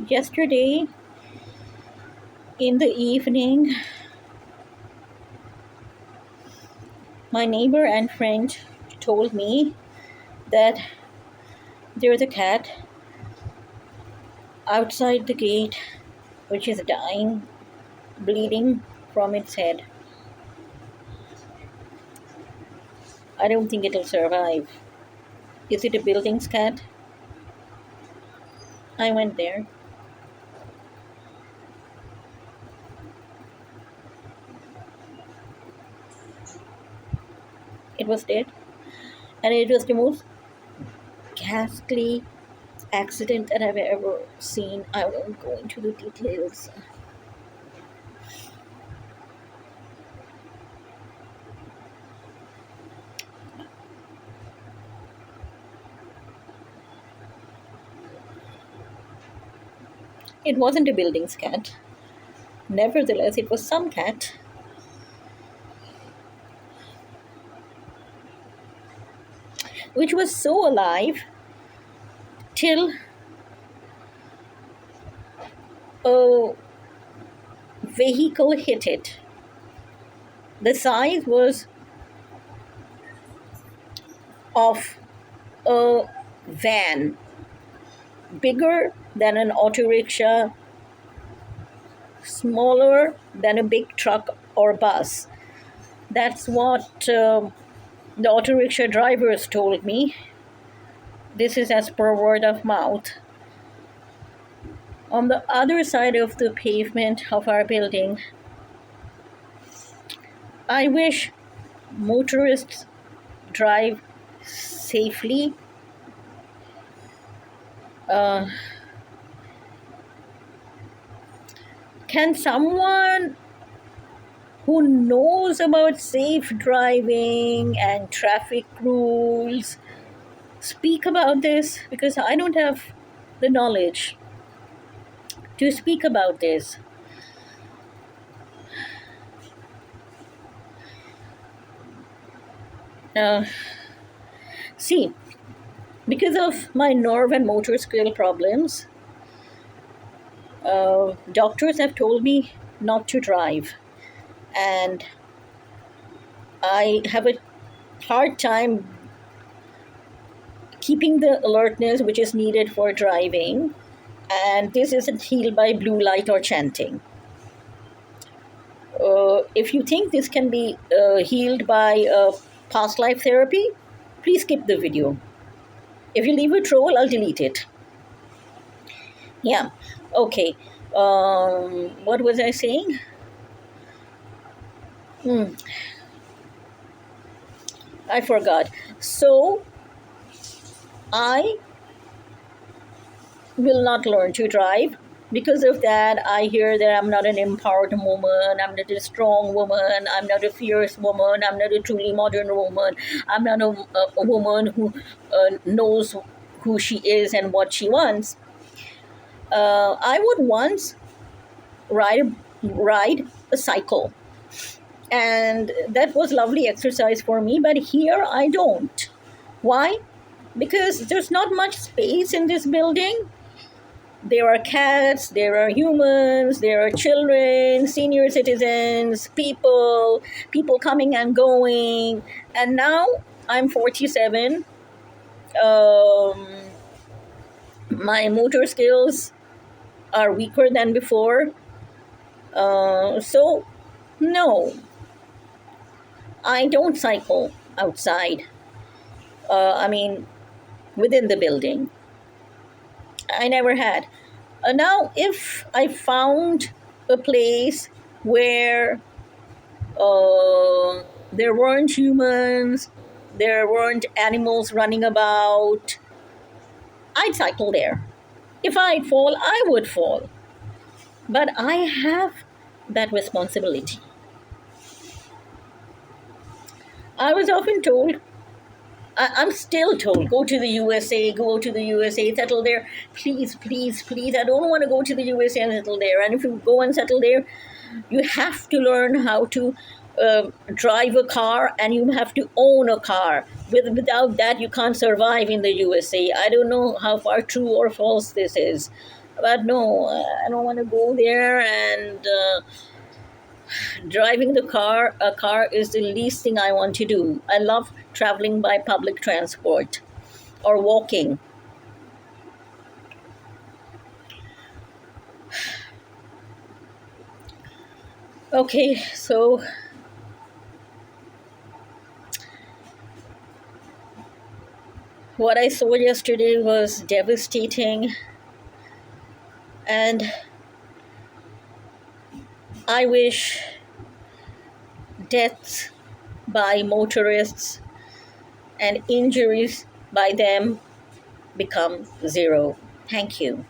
Yesterday in the evening, my neighbor and friend told me that there's a cat outside the gate which is dying, bleeding from its head. I don't think it'll survive. Is it a building's cat? I went there. It was dead, and it was the most ghastly accident that I've ever seen. I won't go into the details. It wasn't a building's cat. Nevertheless, it was some cat. Which was so alive till a vehicle hit it. The size was of a van, bigger than an auto rickshaw, smaller than a big truck or bus. That's what the auto rickshaw drivers told me. This is as per word of mouth. On the other side of the pavement of our building, I wish motorists drive safely. Can someone who knows about safe driving and traffic rules speak about this? Because I don't have the knowledge to speak about this. See, because of my nerve and motor skill problems, doctors have told me not to drive, and I have a hard time keeping the alertness which is needed for driving, and this isn't healed by blue light or chanting. If you think this can be healed by past life therapy, please skip the video. If you leave a troll, I'll delete it. Yeah, okay. What was I saying? I forgot. So, I will not learn to drive. Because of that, I hear that I'm not an empowered woman, I'm not a strong woman, I'm not a fierce woman, I'm not a truly modern woman, I'm not a woman who knows who she is and what she wants. I would once ride a cycle, and that was lovely exercise for me, but here I don't. Why? Because there's not much space in this building. There are cats, there are humans, there are children, senior citizens, people coming and going. And now I'm 47. My motor skills are weaker than before. So, no, I don't cycle outside. Within the building. I never had. Now, if I found a place where there weren't humans, there weren't animals running about, I'd cycle there. If I'd fall, I would fall. But I have that responsibility. I was often told, I'm still told, go to the USA, settle there. Please, please, please. I don't want to go to the USA and settle there. And if you go and settle there, you have to learn how to drive a car and you have to own a car. Without that, you can't survive in the USA. I don't know how far true or false this is, but no, I don't want to go there. And driving a car is the least thing I want to do. I love traveling by public transport or walking. Okay, so what I saw yesterday was devastating, and I wish deaths by motorists and injuries by them become zero. Thank you.